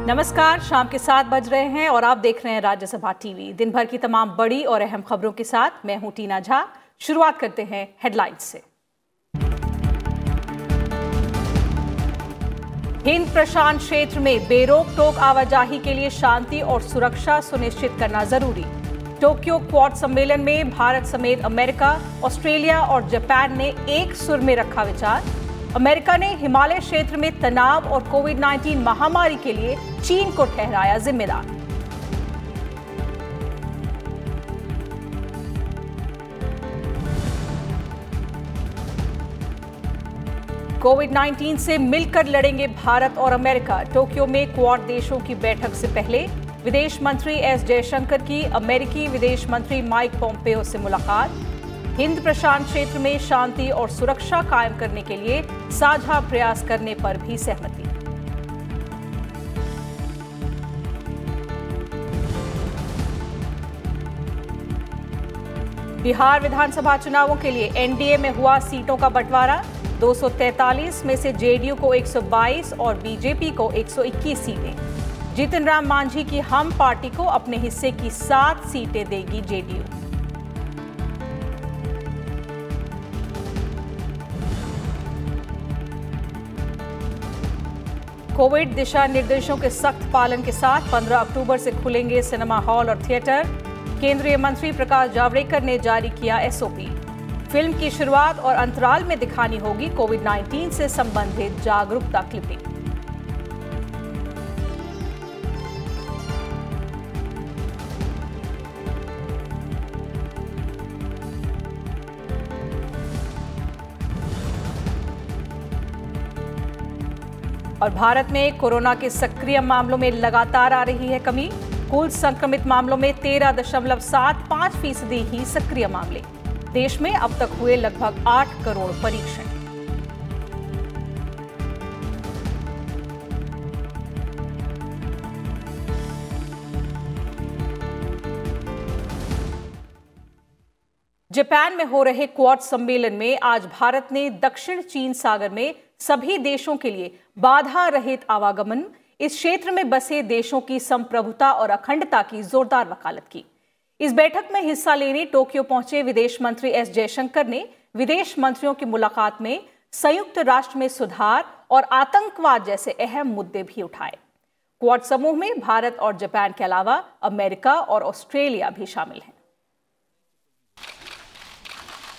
नमस्कार, शाम के 7 बज रहे हैं और आप देख रहे हैं राज्यसभा टीवी। दिन भर की तमाम बड़ी और अहम खबरों के साथ मैं हूं टीना झा। शुरुआत करते हैं हेडलाइंस से। हिंद प्रशांत क्षेत्र में बेरोक टोक आवाजाही के लिए शांति और सुरक्षा सुनिश्चित करना जरूरी। टोक्यो क्वाड सम्मेलन में भारत समेत अमेरिका, ऑस्ट्रेलिया और जापान ने एक सुर में रखा विचार। अमेरिका ने हिमालय क्षेत्र में तनाव और कोविड-19 महामारी के लिए चीन को ठहराया जिम्मेदार। कोविड-19 से मिलकर लड़ेंगे भारत और अमेरिका। टोक्यो में क्वाड देशों की बैठक से पहले विदेश मंत्री एस जयशंकर की अमेरिकी विदेश मंत्री माइक पोम्पेओ से मुलाकात। हिंद प्रशांत क्षेत्र में शांति और सुरक्षा कायम करने के लिए साझा प्रयास करने पर भी सहमति। बिहार विधानसभा चुनावों के लिए एनडीए में हुआ सीटों का बंटवारा। 243 में से जेडीयू को 122 और बीजेपी को 121 सीटें। जीतन राम मांझी की हम पार्टी को अपने हिस्से की 7 सीटें देगी जेडीयू। कोविड दिशा निर्देशों के सख्त पालन के साथ 15 अक्टूबर से खुलेंगे सिनेमा हॉल और थिएटर। केंद्रीय मंत्री प्रकाश जावड़ेकर ने जारी किया एसओपी। फिल्म की शुरुआत और अंतराल में दिखानी होगी कोविड-19 से संबंधित जागरूकता क्लिपिंग। और भारत में कोरोना के सक्रिय मामलों में लगातार आ रही है कमी। कुल संक्रमित मामलों में 13.75% ही सक्रिय मामले। देश में अब तक हुए लगभग 8 करोड़ परीक्षण। जापान में हो रहे क्वाड सम्मेलन में आज भारत ने दक्षिण चीन सागर में सभी देशों के लिए बाधा रहित आवागमन, इस क्षेत्र में बसे देशों की संप्रभुता और अखंडता की जोरदार वकालत की। इस बैठक में हिस्सा लेने टोक्यो पहुंचे विदेश मंत्री एस जयशंकर ने विदेश मंत्रियों की मुलाकात में संयुक्त राष्ट्र में सुधार और आतंकवाद जैसे अहम मुद्दे भी उठाए। क्वाड समूह में भारत और जापान के अलावा अमेरिका और ऑस्ट्रेलिया भी शामिल हैं।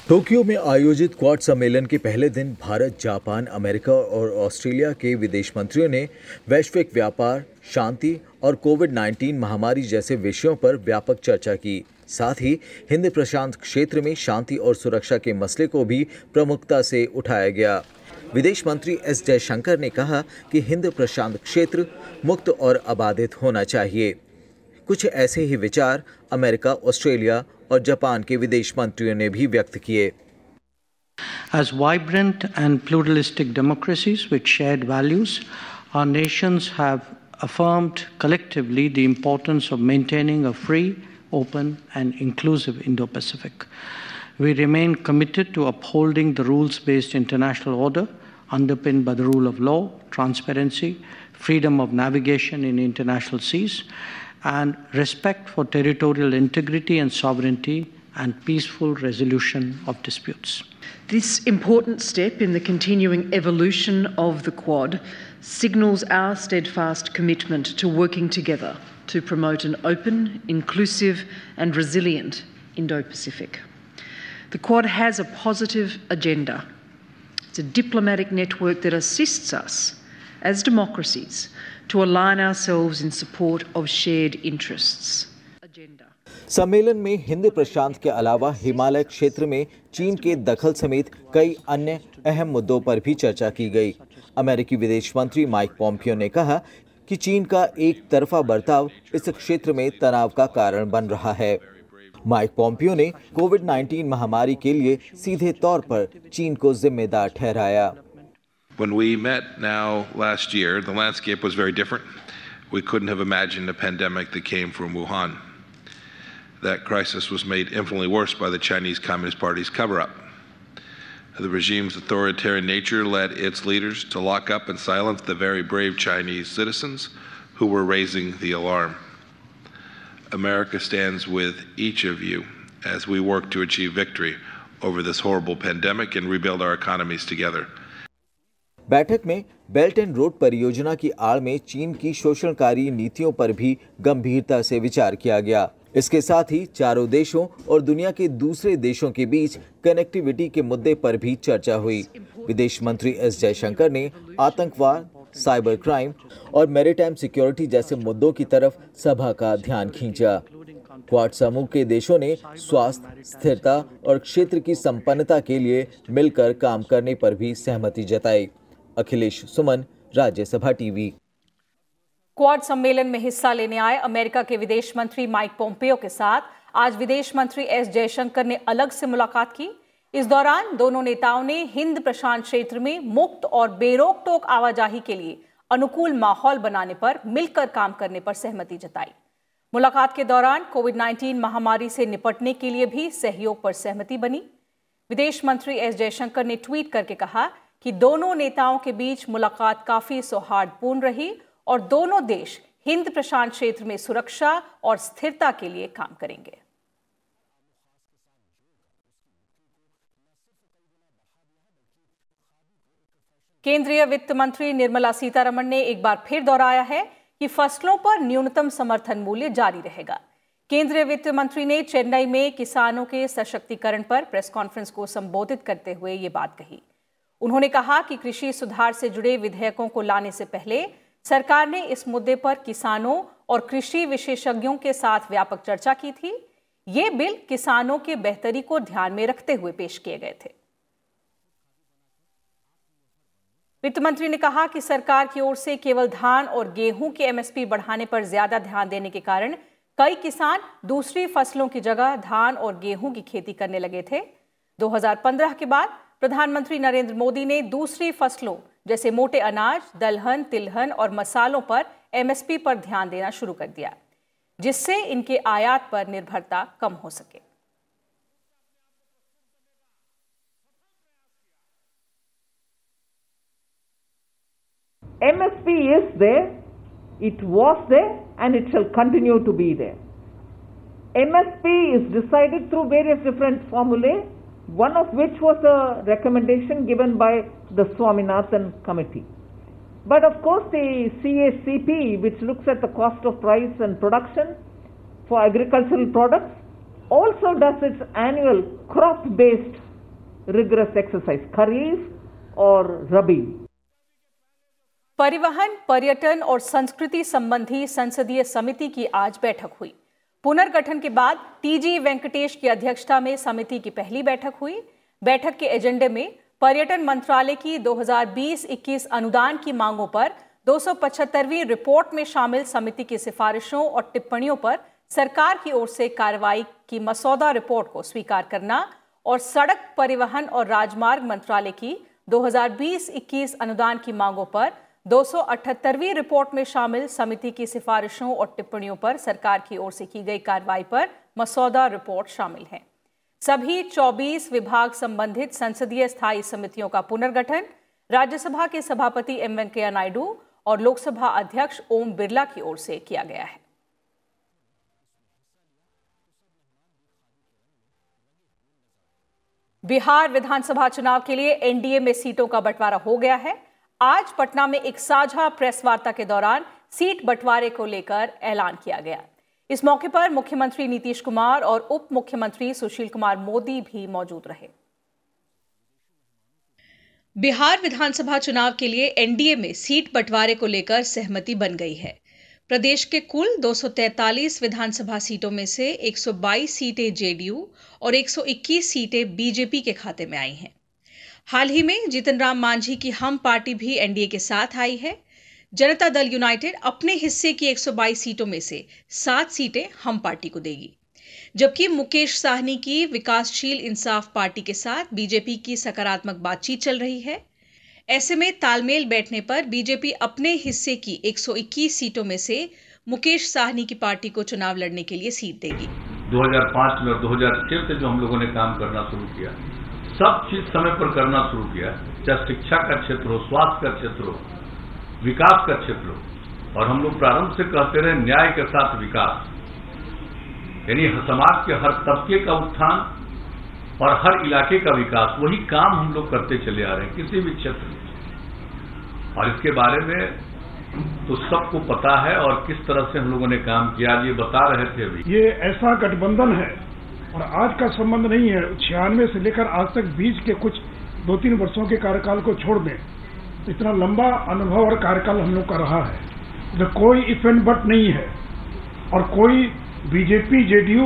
टोक्यो में आयोजित क्वाड सम्मेलन के पहले दिन भारत, जापान, अमेरिका और ऑस्ट्रेलिया के विदेश मंत्रियों ने वैश्विक व्यापार, शांति और कोविड-19 महामारी जैसे विषयों पर व्यापक चर्चा की। साथ ही हिंद प्रशांत क्षेत्र में शांति और सुरक्षा के मसले को भी प्रमुखता से उठाया गया। विदेश मंत्री एस जयशंकर ने कहा कि हिंद प्रशांत क्षेत्र मुक्त और आबादित होना चाहिए। कुछ ऐसे ही विचार अमेरिका, ऑस्ट्रेलिया और जापान के विदेश मंत्रियों ने भी व्यक्त किए। As vibrant and pluralistic democracies with shared values, our nations have affirmed collectively the importance of maintaining a free, open and inclusive Indo-Pacific. We remain committed to upholding the rules-based international order underpinned by the rule of law, transparency, freedom of navigation in international seas, and respect for territorial integrity and sovereignty and peaceful resolution of disputes. This important step in the continuing evolution of the Quad signals our steadfast commitment to working together to promote an open, inclusive and resilient Indo-Pacific. The Quad has a positive agenda. It's a diplomatic network that assists us as democracies to align ourselves in support of shared interests. सम्मेलन में हिंद प्रशांत के अलावा हिमालय क्षेत्र में चीन के दखल समेत कई अन्य अहम मुद्दों पर भी चर्चा की गई। अमेरिकी विदेश मंत्री माइक पोम्पियो ने कहा कि चीन का एक तरफा बर्ताव इस क्षेत्र में तनाव का कारण बन रहा है। माइक पोम्पियो ने कोविड-19 महामारी के लिए सीधे तौर पर चीन को जिम्मेदार ठहराया। When we met now last year, the landscape was very different. We couldn't have imagined a pandemic that came from Wuhan. That crisis was made infinitely worse by the Chinese Communist Party's cover-up. The regime's authoritarian nature led its leaders to lock up and silence the very brave Chinese citizens who were raising the alarm. America stands with each of you as we work to achieve victory over this horrible pandemic and rebuild our economies together. बैठक में belt and road परियोजना की आड़ में चीन की शोषणकारी नीतियों पर भी गंभीरता से विचार किया गया। इसके साथ ही चारों देशों और दुनिया के दूसरे देशों के बीच कनेक्टिविटी के मुद्दे पर भी चर्चा हुई। विदेश मंत्री एस जयशंकर ने आतंकवाद, साइबर क्राइम और मैरीटाइम सिक्योरिटी जैसे मुद्दों की तरफ सभा का ध्यान खींचा। क्वाड समूह के देशों ने स्वास्थ्य, स्थिरता और क्षेत्र की संपन्नता के लिए मिलकर काम करने पर भी सहमति जताई। अखिलेश सुमन, राज्यसभा टीवी। क्वाड सम्मेलन में हिस्सा लेने आए अमेरिका के विदेश मंत्री माइक पोम्पियो के साथ आज विदेश मंत्री एस जयशंकर ने अलग से मुलाकात की। इस दौरान दोनों नेताओं ने हिंद प्रशांत क्षेत्र में मुक्त और बेरोक टोक आवाजाही के लिए अनुकूल माहौल बनाने पर मिलकर काम करने पर सहमति जताई। मुलाकात के दौरान कोविड-19 महामारी से निपटने के लिए भी सहयोग पर सहमति बनी। विदेश मंत्री एस जयशंकर ने ट्वीट करके कहा कि दोनों नेताओं के बीच मुलाकात काफी सौहार्दपूर्ण रही और दोनों देश हिंद प्रशांत क्षेत्र में सुरक्षा और स्थिरता के लिए काम करेंगे। केंद्रीय वित्त मंत्री निर्मला सीतारमण ने एक बार फिर दोहराया है कि फसलों पर न्यूनतम समर्थन मूल्य जारी रहेगा। केंद्रीय वित्त मंत्री ने चेन्नई में किसानों के सशक्तिकरण पर प्रेस कॉन्फ्रेंस को संबोधित करते हुए ये बात कही। उन्होंने कहा कि कृषि सुधार से जुड़े विधेयकों को लाने से पहले सरकार ने इस मुद्दे पर किसानों और कृषि विशेषज्ञों के साथ व्यापक चर्चा की थी। ये बिल किसानों के बेहतरी को ध्यान में रखते हुए पेश किए गए थे। वित्त मंत्री ने कहा कि सरकार की ओर से केवल धान और गेहूं के एमएसपी बढ़ाने पर ज्यादा ध्यान देने के कारण कई किसान दूसरी फसलों की जगह धान और गेहूं की खेती करने लगे थे। 2015 के बाद प्रधानमंत्री नरेंद्र मोदी ने दूसरी फसलों जैसे मोटे अनाज, दलहन, तिलहन और मसालों पर एमएसपी पर ध्यान देना शुरू कर दिया, जिससे इनके आयात पर निर्भरता कम हो सके। MSP is there, it was there, and it shall continue to be there. MSP is decided through various different formulae, one of which was a recommendation given by the Swaminathan Committee. But of course the CACP, which looks at the cost of price and production for agricultural products, also does its annual crop-based rigorous exercise, Kharif or Rabi. परिवहन, पर्यटन और संस्कृति संबंधी संसदीय समिति की आज बैठक हुई। पुनर्गठन के बाद टीजी वेंकटेश की अध्यक्षता में समिति की पहली बैठक हुई। बैठक के एजेंडे में पर्यटन मंत्रालय की 2020-21 अनुदान की मांगों पर 275वीं रिपोर्ट में शामिल समिति की सिफारिशों और टिप्पणियों पर सरकार की ओर से कार्रवाई की मसौदा रिपोर्ट को स्वीकार करना और सड़क परिवहन और राजमार्ग मंत्रालय की 2020-21 अनुदान की मांगों पर 278वीं रिपोर्ट में शामिल समिति की सिफारिशों और टिप्पणियों पर सरकार की ओर से की गई कार्रवाई पर मसौदा रिपोर्ट शामिल है। सभी 24 विभाग संबंधित संसदीय स्थायी समितियों का पुनर्गठन राज्यसभा के सभापति एम वेंकैया नायडू और लोकसभा अध्यक्ष ओम बिरला की ओर से किया गया है। बिहार विधानसभा चुनाव के लिए एनडीए में सीटों का बंटवारा हो गया है। आज पटना में एक साझा प्रेस वार्ता के दौरान सीट बंटवारे को लेकर ऐलान किया गया। इस मौके पर मुख्यमंत्री नीतीश कुमार और उप मुख्यमंत्री सुशील कुमार मोदी भी मौजूद रहे। बिहार विधानसभा चुनाव के लिए एनडीए में सीट बंटवारे को लेकर सहमति बन गई है। प्रदेश के कुल 243 विधानसभा सीटों में से 122 सीटें जेडीयू और 121 सीटें बीजेपी के खाते में आई हैं। हाल ही में जीतन राम मांझी की हम पार्टी भी एनडीए के साथ आई है। जनता दल यूनाइटेड अपने हिस्से की 122 सीटों में से 7 सीटें हम पार्टी को देगी, जबकि मुकेश साहनी की विकासशील इंसाफ पार्टी के साथ बीजेपी की सकारात्मक बातचीत चल रही है। ऐसे में तालमेल बैठने पर बीजेपी अपने हिस्से की 121 सीटों में से मुकेश साहनी की पार्टी को चुनाव लड़ने के लिए सीट देगी। 2005 में और 2006 से जो हम लोगों ने काम करना शुरू किया, सब चीज समय पर करना शुरू किया, चाहे शिक्षा का क्षेत्र हो, स्वास्थ्य का क्षेत्र हो, विकास का क्षेत्र हो, और हम लोग प्रारंभ से कहते रहे न्याय के साथ विकास, यानी समाज के हर तबके का उत्थान और हर इलाके का विकास, वही काम हम लोग करते चले आ रहे हैं किसी भी क्षेत्र में। और इसके बारे में तो सबको पता है और किस तरह से हम लोगों ने काम किया, ये बता रहे थे अभी। ये ऐसा गठबंधन है और आज का संबंध नहीं है, 96 से लेकर आज तक बीच के कुछ 2-3 वर्षों के कार्यकाल को छोड़ दें, इतना लंबा अनुभव और कार्यकाल हम लोग का रहा है। तो कोई इफ एंड बट नहीं है और कोई बीजेपी, जेडीयू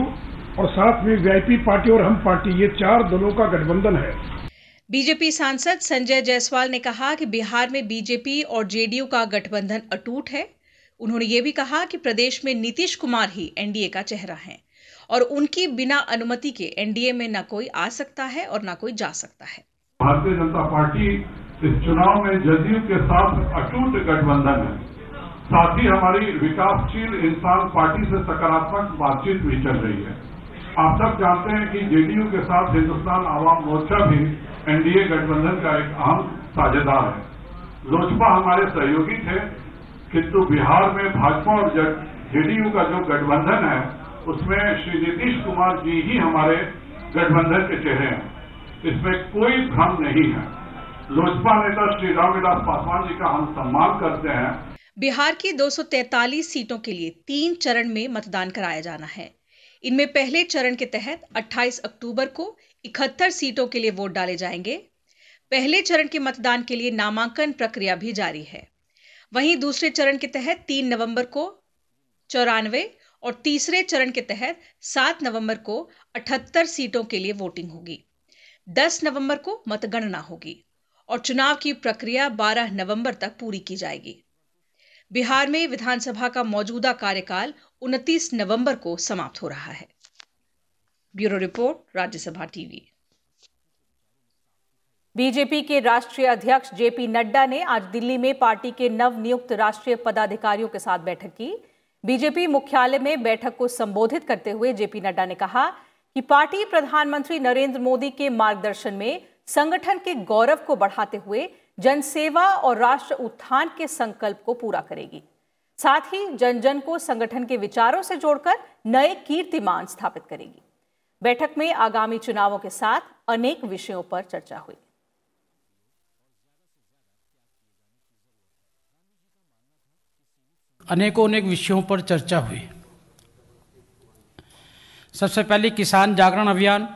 और साथ में वीआईपी पार्टी और हम पार्टी, ये 4 दलों का गठबंधन है। बीजेपी सांसद संजय जायसवाल ने कहा कि बिहार में बीजेपी और जेडीयू का गठबंधन अटूट है। उन्होंने ये भी कहा कि प्रदेश में नीतीश कुमार ही एनडीए का चेहरा है और उनकी बिना अनुमति के एनडीए में न कोई आ सकता है और न कोई जा सकता है। भारतीय जनता पार्टी इस चुनाव में जदयू के साथ अटूट गठबंधन है। साथ ही हमारी विकासशील इंसान पार्टी से सकारात्मक बातचीत भी चल रही है। आप सब जानते हैं कि जेडीयू के साथ हिंदुस्तान आवाम मोर्चा भी एनडीए गठबंधन का एक अहम साझेदार है। लोजपा हमारे सहयोगी थे, किंतु बिहार में भाजपा और जेडीयू का जो गठबंधन है उसमें श्री नीतीश कुमार जी ही हमारे गठबंधन के चेहरे हैं। इसमें कोई भ्रम नहीं है। लोजपा नेता श्री रामविलास पासवान जी का हम सम्मान करते हैं। बिहार की 243 सीटों के लिए 3 चरण में मतदान कराया जाना है। इनमें पहले चरण के तहत 28 अक्टूबर को 71 सीटों के लिए वोट डाले जाएंगे। पहले चरण के मतदान के लिए नामांकन प्रक्रिया भी जारी है। वहीं दूसरे चरण के तहत 3 नवंबर को 94 और तीसरे चरण के तहत 7 नवंबर को 78 सीटों के लिए वोटिंग होगी। 10 नवंबर को मतगणना होगी और चुनाव की प्रक्रिया 12 नवंबर तक पूरी की जाएगी। बिहार में विधानसभा का मौजूदा कार्यकाल 29 नवंबर को समाप्त हो रहा है। Bureau report, Rajya Sabha TV. BJP के राष्ट्रीय अध्यक्ष जेपी नड्डा ने आज दिल्ली में पार्टी के नवनियुक्त राष्ट्रीय पदाधिकारियों के साथ बैठक की। बीजेपी मुख्यालय में बैठक को संबोधित करते हुए जेपी नड्डा ने कहा कि पार्टी प्रधानमंत्री नरेंद्र मोदी के मार्गदर्शन में संगठन के गौरव को बढ़ाते हुए जनसेवा और राष्ट्र उत्थान के संकल्प को पूरा करेगी। साथ ही जन जन को संगठन के विचारों से जोड़कर नए कीर्तिमान स्थापित करेगी। बैठक में आगामी चुनावों के साथ अनेक विषयों पर चर्चा हुई। अनेक विषयों पर चर्चा हुई। सबसे पहले किसान जागरण अभियान,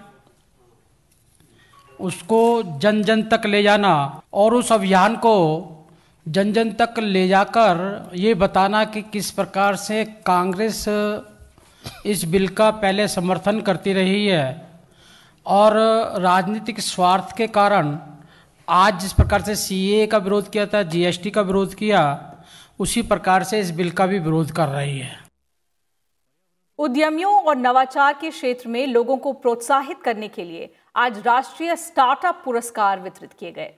उसको जन जन तक ले जाना और उस अभियान को जन जन तक ले जाकर ये बताना कि किस प्रकार से कांग्रेस इस बिल का पहले समर्थन करती रही है और राजनीतिक स्वार्थ के कारण आज जिस प्रकार से सीए का विरोध किया था, जीएसटी का विरोध किया, उसी प्रकार से इस बिल का भी विरोध कर रही है। उद्यमियों और नवाचार के क्षेत्र में लोगों को प्रोत्साहित करने के लिए आज राष्ट्रीय स्टार्टअप पुरस्कार वितरित किए गए।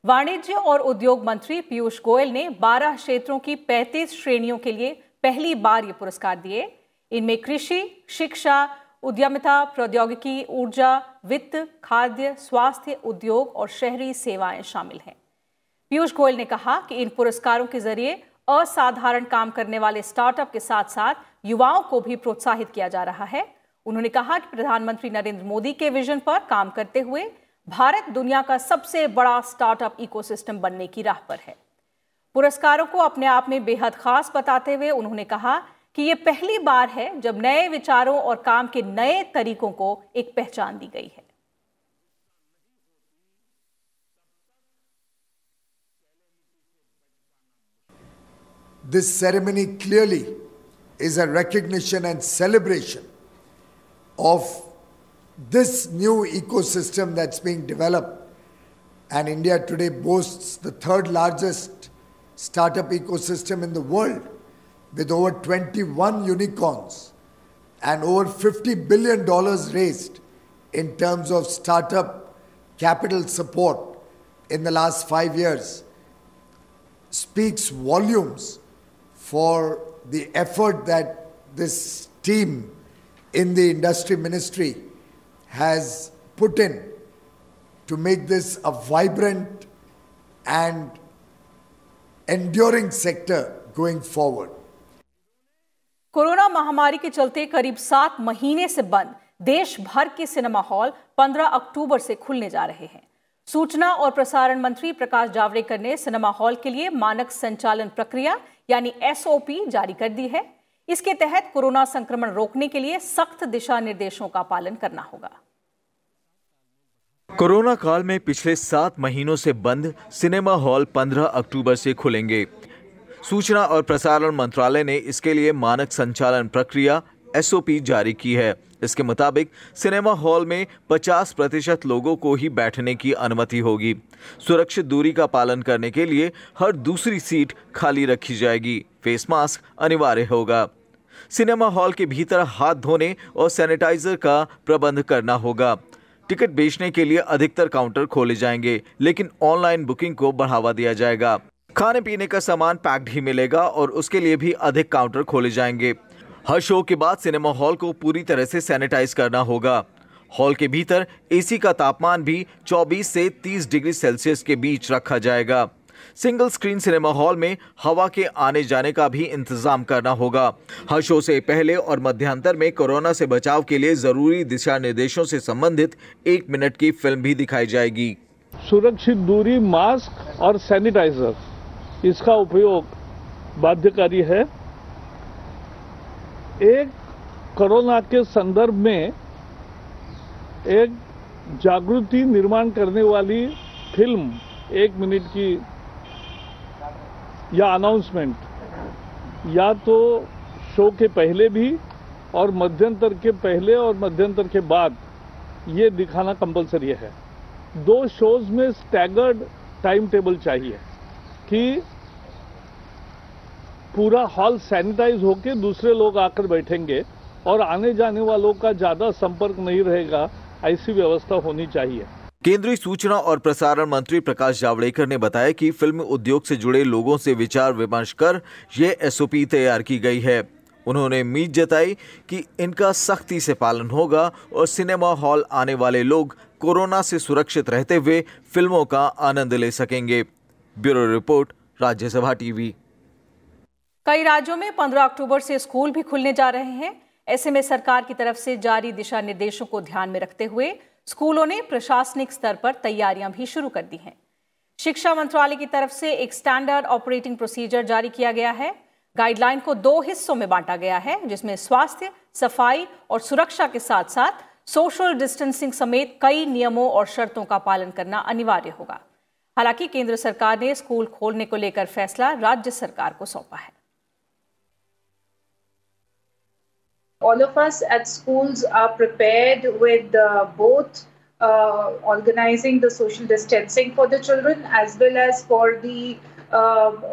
वाणिज्य और उद्योग मंत्री पीयूष गोयल ने 12 क्षेत्रों की 35 श्रेणियों के लिए पहली बार ये पुरस्कार दिए। इनमें कृषि, शिक्षा, उद्यमिता, प्रौद्योगिकी, ऊर्जा, वित्त, खाद्य, स्वास्थ्य, उद्योग और शहरी सेवाएं शामिल हैं। पीयूष गोयल ने कहा कि इन पुरस्कारों के जरिए असाधारण काम करने वाले स्टार्टअप के साथ साथ युवाओं को भी प्रोत्साहित किया जा रहा है। उन्होंने कहा कि प्रधानमंत्री नरेंद्र मोदी के विजन पर काम करते हुए भारत दुनिया का सबसे बड़ा स्टार्टअप इकोसिस्टम बनने की राह पर है। पुरस्कारों को अपने आप में बेहद खास बताते हुए उन्होंने कहा कि ये पहली बार है जब नए विचारों और काम के नए तरीकों को एक पहचान दी गई है। This ceremony clearly is a recognition and celebration of this new ecosystem that's being developed, and India today boasts the 3rd largest startup ecosystem in the world with over 21 unicorns and over $50 billion raised in terms of startup capital support in the last 5 years. Speaks volumes for the effort that this team in the industry ministry has put in to make this a vibrant and enduring sector going forward. Corona महामारी के चलते करीब 7 महीने से बंद देश भर के सिनेमा हॉल 15 अक्टूबर से खुलने जा रहे हैं। सूचना और प्रसारण मंत्री प्रकाश जावड़ेकर ने सिनेमा हॉल के लिए मानक संचालन प्रक्रिया यानी SOP जारी कर दी है। इसके तहत कोरोना संक्रमण रोकने के लिए सख्त दिशा निर्देशों का पालन करना होगा। कोरोना काल में पिछले 7 महीनों से बंद सिनेमा हॉल 15 अक्टूबर से खुलेंगे। सूचना और प्रसारण मंत्रालय ने इसके लिए मानक संचालन प्रक्रिया SOP जारी की है। इसके मुताबिक सिनेमा हॉल में 50% लोगों को ही बैठने की अनुमति होगी। सुरक्षित दूरी का पालन करने के लिए हर दूसरी सीट खाली रखी जाएगी। फेस मास्क अनिवार्य होगा। सिनेमा हॉल के भीतर हाथ धोने और सैनिटाइजर का प्रबंध करना होगा। टिकट बेचने के लिए अधिकतर काउंटर खोले जाएंगे, लेकिन ऑनलाइन बुकिंग को बढ़ावा दिया जाएगा। खाने पीने का सामान पैक्ड ही मिलेगा और उसके लिए भी अधिक काउंटर खोले जाएंगे। हर शो के बाद सिनेमा हॉल को पूरी तरह से सैनिटाइज करना होगा। हॉल के भीतर AC का तापमान भी 24 से 30 डिग्री सेल्सियस के बीच रखा जाएगा। सिंगल स्क्रीन सिनेमा हॉल में हवा के आने जाने का भी इंतजाम करना होगा। हर शो से पहले और मध्यांतर में कोरोना से बचाव के लिए जरूरी दिशा निर्देशों से संबंधित 1 मिनट की फिल्म भी दिखाई जाएगी। सुरक्षित दूरी, मास्क और सैनिटाइजर, इसका उपयोग बाध्यकारी है। एक कोरोना के संदर्भ में एक जागृति निर्माण करने वाली फिल्म 1 मिनट की या अनाउंसमेंट या तो शो के पहले भी और मध्यंतर के पहले और मध्यंतर के बाद ये दिखाना कंपलसरी है। 2 शोज में स्टैगर्ड टाइम टेबल चाहिए कि पूरा हॉल सैनिटाइज होकर दूसरे लोग आकर बैठेंगे और आने जाने वालों का ज्यादा संपर्क नहीं रहेगा, ऐसी व्यवस्था होनी चाहिए। केंद्रीय सूचना और प्रसारण मंत्री प्रकाश जावड़ेकर ने बताया कि फिल्म उद्योग से जुड़े लोगों से विचार विमर्श कर ये SOP तैयार की गई है। उन्होंने उम्मीद जताई कि इनका सख्ती से पालन होगा और सिनेमा हॉल आने वाले लोग कोरोना से सुरक्षित रहते हुए फिल्मों का आनंद ले सकेंगे। Bureau report, Rajya Sabha TV. कई राज्यों में 15 अक्टूबर से स्कूल भी खुलने जा रहे हैं। ऐसे में सरकार की तरफ से जारी दिशा निर्देशों को ध्यान में रखते हुए स्कूलों ने प्रशासनिक स्तर पर तैयारियां भी शुरू कर दी हैं। शिक्षा मंत्रालय की तरफ से एक स्टैंडर्ड ऑपरेटिंग प्रोसीजर जारी किया गया है। गाइडलाइन को 2 हिस्सों में बांटा गया है, जिसमें स्वास्थ्य, सफाई और सुरक्षा के साथ साथ सोशल डिस्टेंसिंग समेत कई नियमों और शर्तों का पालन करना अनिवार्य होगा। हालांकि केंद्र सरकार ने स्कूल खोलने को लेकर फैसला राज्य सरकार को सौंपा है। All of us at schools are prepared with both organizing the social distancing for the children as well as for the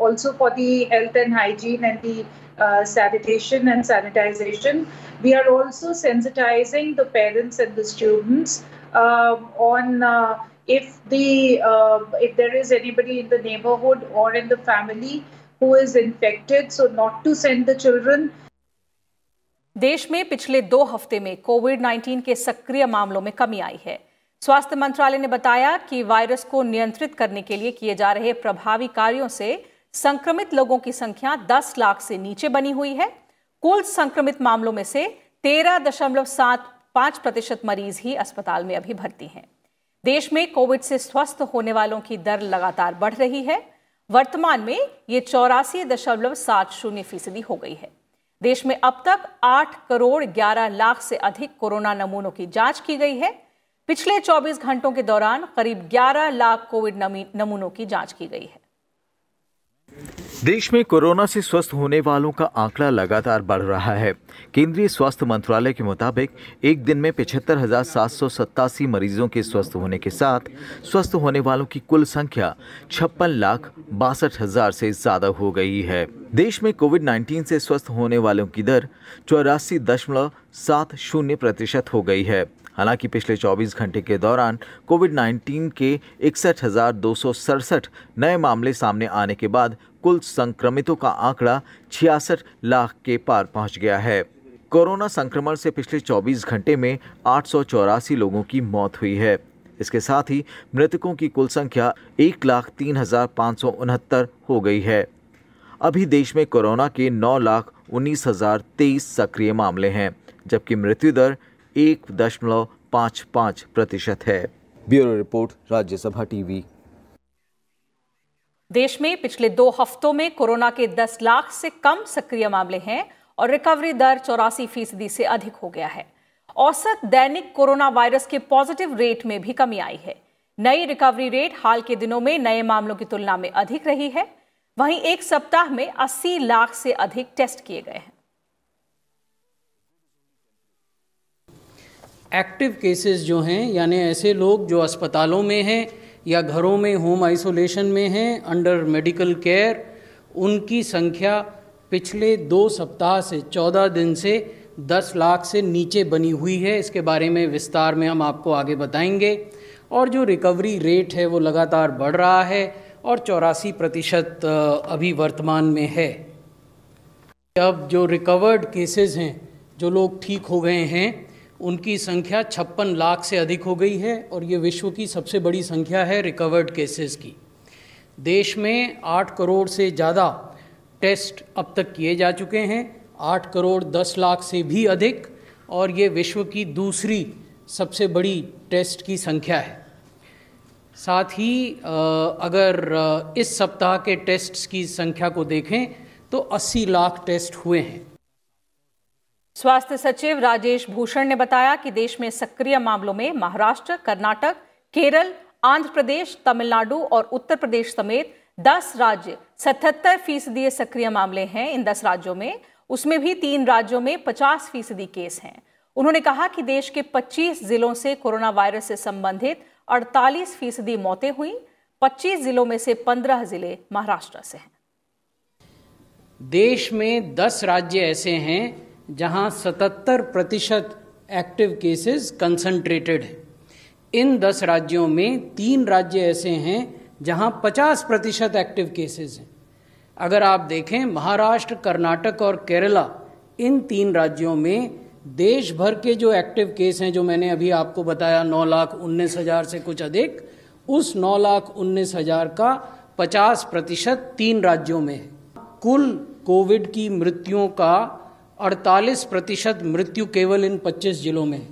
also for the health and hygiene and the sanitation and sanitization. We are also sensitizing the parents and the students on if there is anybody in the neighborhood or in the family who is infected, so not to send the children. देश में पिछले 2 हफ्ते में कोविड-19 के सक्रिय मामलों में कमी आई है। स्वास्थ्य मंत्रालय ने बताया कि वायरस को नियंत्रित करने के लिए किए जा रहे प्रभावी कार्यों से संक्रमित लोगों की संख्या 10 लाख से नीचे बनी हुई है। कुल संक्रमित मामलों में से 13.75% मरीज ही अस्पताल में अभी भर्ती हैं। देश में कोविड से स्वस्थ होने वालों की दर लगातार बढ़ रही है। वर्तमान में ये 84.70% हो गई है। देश में अब तक 8 करोड़ 11 लाख से अधिक कोरोना नमूनों की जांच की गई है। पिछले 24 घंटों के दौरान करीब 11 लाख कोविड नमूनों की जांच की गई है। देश में कोरोना से स्वस्थ होने वालों का आंकड़ा लगातार बढ़ रहा है। केंद्रीय स्वास्थ्य मंत्रालय के मुताबिक एक दिन में 75,787 मरीजों के स्वस्थ होने के साथ स्वस्थ होने वालों की कुल संख्या 56,62,000 से ज्यादा हो गई है। देश में कोविड-19 से स्वस्थ होने वालों की दर 84.70% हो गई है। हालांकि पिछले 24 घंटे के दौरान कोविड-19 के 61,267 नए मामले सामने आने के बाद कुल संक्रमितों का आंकड़ा 66 लाख के पार पहुंच गया है। कोरोना संक्रमण से पिछले 24 घंटे में 884 लोगों की मौत हुई है। इसके साथ ही मृतकों की कुल संख्या 1,03,569 हो गई है। अभी देश में कोरोना के 9,19,023 सक्रिय मामले हैं, जबकि मृत्यु दर 1.55% है। Bureau report, Rajya Sabha TV. देश में पिछले 2 हफ्तों में कोरोना के 10 लाख से कम सक्रिय मामले हैं और रिकवरी दर 84% से अधिक हो गया है। औसत दैनिक कोरोना वायरस के पॉजिटिव रेट में भी कमी आई है। नई रिकवरी रेट हाल के दिनों में नए मामलों की तुलना में अधिक रही है। वहीं एक सप्ताह में 80 लाख से अधिक टेस्ट किए गए हैं। एक्टिव केसेस जो हैं, यानी ऐसे लोग जो अस्पतालों में हैं या घरों में होम आइसोलेशन में हैं, अंडर मेडिकल केयर, उनकी संख्या पिछले 2 सप्ताह से 14 दिन से 10 लाख से नीचे बनी हुई है। इसके बारे में विस्तार में हम आपको आगे बताएंगे। और जो रिकवरी रेट है वो लगातार बढ़ रहा है और 84% अभी वर्तमान में है। अब जो रिकवर्ड केसेस हैं, जो लोग ठीक हो गए हैं, उनकी संख्या 56 लाख से अधिक हो गई है और ये विश्व की सबसे बड़ी संख्या है रिकवर्ड केसेस की। देश में 8 करोड़ से ज़्यादा टेस्ट अब तक किए जा चुके हैं, 8 करोड़ 10 लाख से भी अधिक, और ये विश्व की दूसरी सबसे बड़ी टेस्ट की संख्या है। साथ ही अगर इस सप्ताह के टेस्ट्स की संख्या को देखें तो 80 लाख टेस्ट हुए हैं। स्वास्थ्य सचिव राजेश भूषण ने बताया कि देश में सक्रिय मामलों में महाराष्ट्र, कर्नाटक, केरल, आंध्र प्रदेश, तमिलनाडु और उत्तर प्रदेश समेत 10 राज्य 77% सक्रिय मामले हैं। इन 10 राज्यों में, उसमें भी 3 राज्यों में 50% केस हैं। उन्होंने कहा कि देश के 25 जिलों से कोरोना वायरस से संबंधित 48% मौतें हुई। 25 जिलों में से 15 जिले महाराष्ट्र से हैं। देश में 10 राज्य ऐसे हैं जहां 77% एक्टिव केसेस कंसंट्रेटेड हैं। इन 10 राज्यों में 3 राज्य ऐसे हैं जहां 50% एक्टिव केसेस हैं। अगर आप देखें, महाराष्ट्र, कर्नाटक और केरला, इन 3 राज्यों में देश भर के जो एक्टिव केस हैं, जो मैंने अभी आपको बताया 9,19,000 से कुछ अधिक, उस 9,19,000 का 50% 3 राज्यों में है। कुल कोविड की मृत्युओं का 48% मृत्यु केवल इन 25 जिलों में है।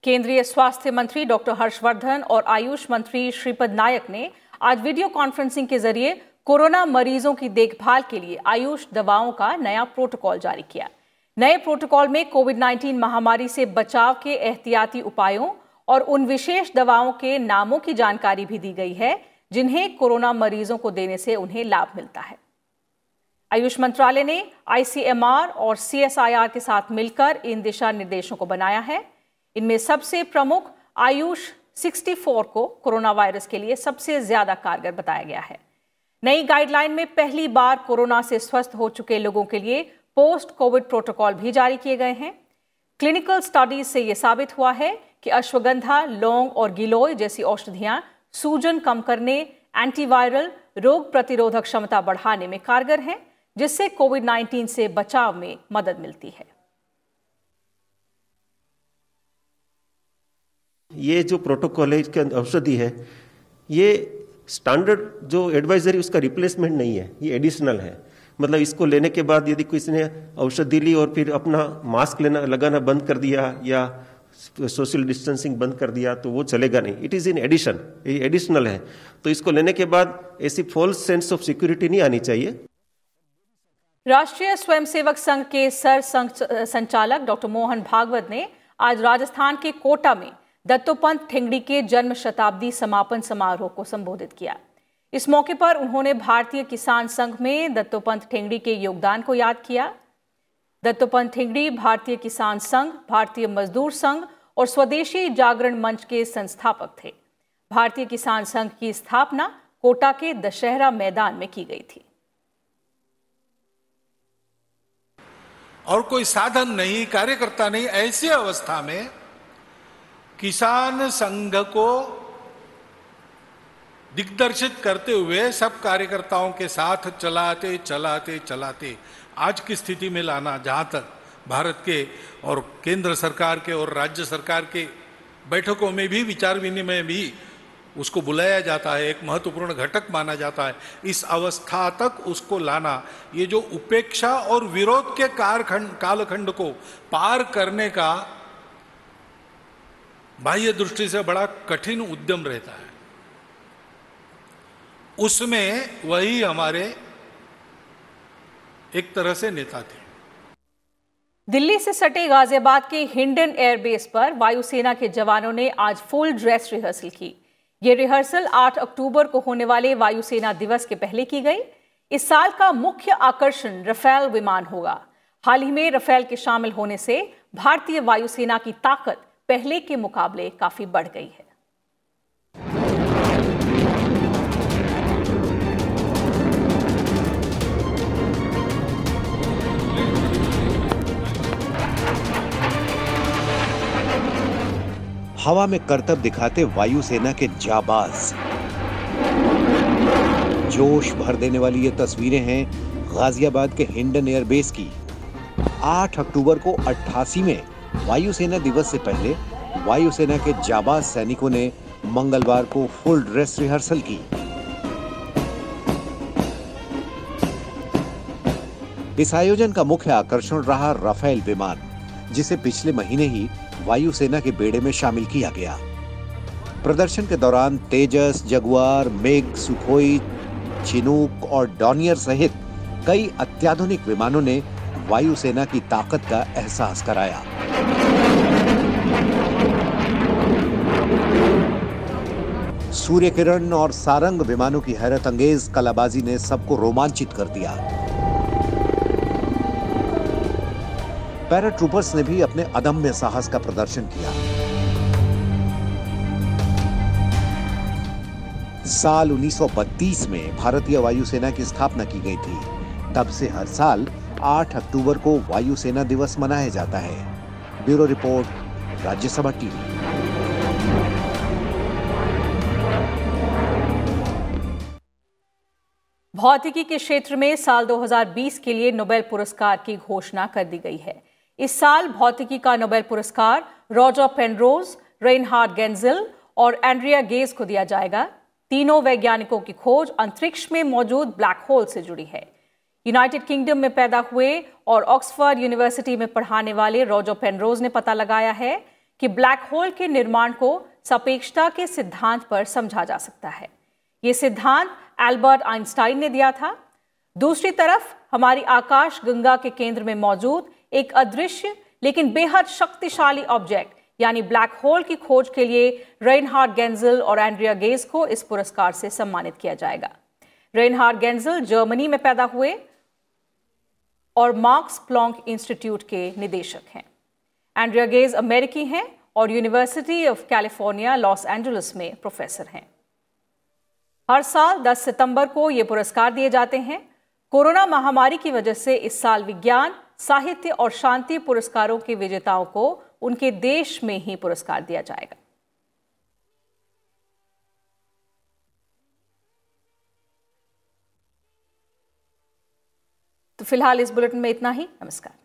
केंद्रीय स्वास्थ्य मंत्री डॉक्टर हर्षवर्धन और आयुष मंत्री श्रीपद नायक ने आज वीडियो कॉन्फ्रेंसिंग के जरिए कोरोना मरीजों की देखभाल के लिए आयुष दवाओं का नया प्रोटोकॉल जारी किया। नए प्रोटोकॉल में कोविड-19 महामारी से बचाव के एहतियाती उपायों और उन विशेष दवाओं के नामों की जानकारी भी दी गई है जिन्हें कोरोना मरीजों को देने से उन्हें लाभ मिलता है। आयुष मंत्रालय ने ICMR और CSIR के साथ मिलकर इन दिशा निर्देशों को बनाया है। इनमें सबसे प्रमुख आयुष 64 को कोरोना वायरस के लिए सबसे ज्यादा कारगर बताया गया है। नई गाइडलाइन में पहली बार कोरोना से स्वस्थ हो चुके लोगों के लिए पोस्ट कोविड प्रोटोकॉल भी जारी किए गए हैं। क्लिनिकल स्टडीज से यह साबित हुआ है कि अश्वगंधा, लौंग और गिलोय जैसी औषधियां सूजन कम करने, एंटीवायरल, रोग प्रतिरोधक क्षमता बढ़ाने में कारगर हैं, जिससे कोविड-19 से बचाव में मदद मिलती है। ये जो प्रोटोकॉल है, इसके औषधि है, ये स्टैंडर्ड जो एडवाइजरी उसका रिप्लेसमेंट नहीं है, ये एडिशनल है। मतलब इसको लेने के बाद यदि किसी ने औषधि ली और फिर अपना मास्क लगाना बंद कर दिया या सोशल डिस्टेंसिंग बंद कर दिया तो वो चलेगा नहीं। इट इज इन एडिशन, ये एडिशनल है। तो इसको लेने के बाद ऐसी फॉल्स सेंस ऑफ सिक्योरिटी नहीं आनी चाहिए। राष्ट्रीय स्वयंसेवक संघ के सर संचालक डॉक्टर मोहन भागवत ने आज राजस्थान के कोटा में दत्तोपंत ठेंगड़ी के जन्म शताब्दी समापन समारोह को संबोधित किया। इस मौके पर उन्होंने भारतीय किसान संघ में दत्तोपंत ठेंगड़ी के योगदान को याद किया। दत्तोपंत ठेंगड़ी भारतीय किसान संघ, भारतीय मजदूर संघ और स्वदेशी जागरण मंच के संस्थापक थे। भारतीय किसान संघ की स्थापना कोटा के दशहरा मैदान में की गई थी। और कोई साधन नहीं, कार्यकर्ता नहीं, ऐसी अवस्था में किसान संघ को दिग्दर्शित करते हुए सब कार्यकर्ताओं के साथ चलाते चलाते चलाते आज की स्थिति में लाना, जहां तक भारत के और केंद्र सरकार के और राज्य सरकार के बैठकों में भी विचार विनिमय भी उसको बुलाया जाता है, एक महत्वपूर्ण घटक माना जाता है। इस अवस्था तक उसको लाना, ये जो उपेक्षा और विरोध के कालखंड को पार करने का बाह्य दृष्टि से बड़ा कठिन उद्यम रहता है, उसमें वही हमारे एक तरह से नेता थे। दिल्ली से सटे गाजियाबाद के हिंडन एयरबेस पर वायुसेना के जवानों ने आज फुल ड्रेस रिहर्सल की। ये रिहर्सल 8 अक्टूबर को होने वाले वायुसेना दिवस के पहले की गई। इस साल का मुख्य आकर्षण राफेल विमान होगा। हाल ही में राफेल के शामिल होने से भारतीय वायुसेना की ताकत पहले के मुकाबले काफी बढ़ गई है। हवा में करतब दिखाते वायुसेना के जाबाज। जोश भर देने वाली ये तस्वीरें हैं गाजियाबाद के हिंडन एयरबेस की। 8 अक्टूबर को 88 में वायुसेना दिवस से पहले वायुसेना के जाबाज सैनिकों ने मंगलवार को फुल ड्रेस रिहर्सल की। इस आयोजन का मुख्य आकर्षण रहा राफेल विमान, जिसे पिछले महीने ही वायुसेना के बेड़े में शामिल किया गया। प्रदर्शन के दौरान तेजस, जगुआर, मेघ, सुखोई, चिनूक और डॉनियर सहित कई अत्याधुनिक विमानों ने वायुसेना की ताकत का एहसास कराया। सूर्य किरण और सारंग विमानों की हैरत अंगेज कलाबाजी ने सबको रोमांचित कर दिया। पैराट्रूपर्स ने भी अपने अदम्य साहस का प्रदर्शन किया। साल 1932 में भारतीय वायुसेना की स्थापना की गई थी। तब से हर साल 8 अक्टूबर को वायुसेना दिवस मनाया जाता है। Bureau report, Rajya Sabha TV. भौतिकी के क्षेत्र में साल 2020 के लिए नोबेल पुरस्कार की घोषणा कर दी गई है। इस साल भौतिकी का नोबेल पुरस्कार रॉजर पेनरोज, रेनहार्ड गेंजेल और एंड्रिया गेज को दिया जाएगा। तीनों वैज्ञानिकों की खोज अंतरिक्ष में मौजूद ब्लैक होल से जुड़ी है। यूनाइटेड किंगडम में पैदा हुए और ऑक्सफोर्ड यूनिवर्सिटी में पढ़ाने वाले रॉजर पेनरोज ने पता लगाया है कि ब्लैक होल के निर्माण को सापेक्षता के सिद्धांत पर समझा जा सकता है। यह सिद्धांत एल्बर्ट आइंस्टाइन ने दिया था। दूसरी तरफ हमारी आकाश गंगा के केंद्र में मौजूद एक अदृश्य लेकिन बेहद शक्तिशाली ऑब्जेक्ट यानी ब्लैक होल की खोज के लिए रेनहार्ड गेंजेल और एंड्रिया गेज को इस पुरस्कार से सम्मानित किया जाएगा। रेनहार्ड गेंजेल जर्मनी में पैदा हुए और मार्क्स प्लॉन्क इंस्टीट्यूट के निदेशक हैं। एंड्रिया गेज अमेरिकी हैं और university of California Los Angeles में प्रोफेसर हैं। हर साल 10 सितंबर को ये पुरस्कार दिए जाते हैं। कोरोना महामारी की वजह से इस साल विज्ञान, साहित्य और शांति पुरस्कारों के विजेताओं को उनके देश में ही पुरस्कार दिया जाएगा। तो फिलहाल इस बुलेटिन में इतना ही। नमस्कार।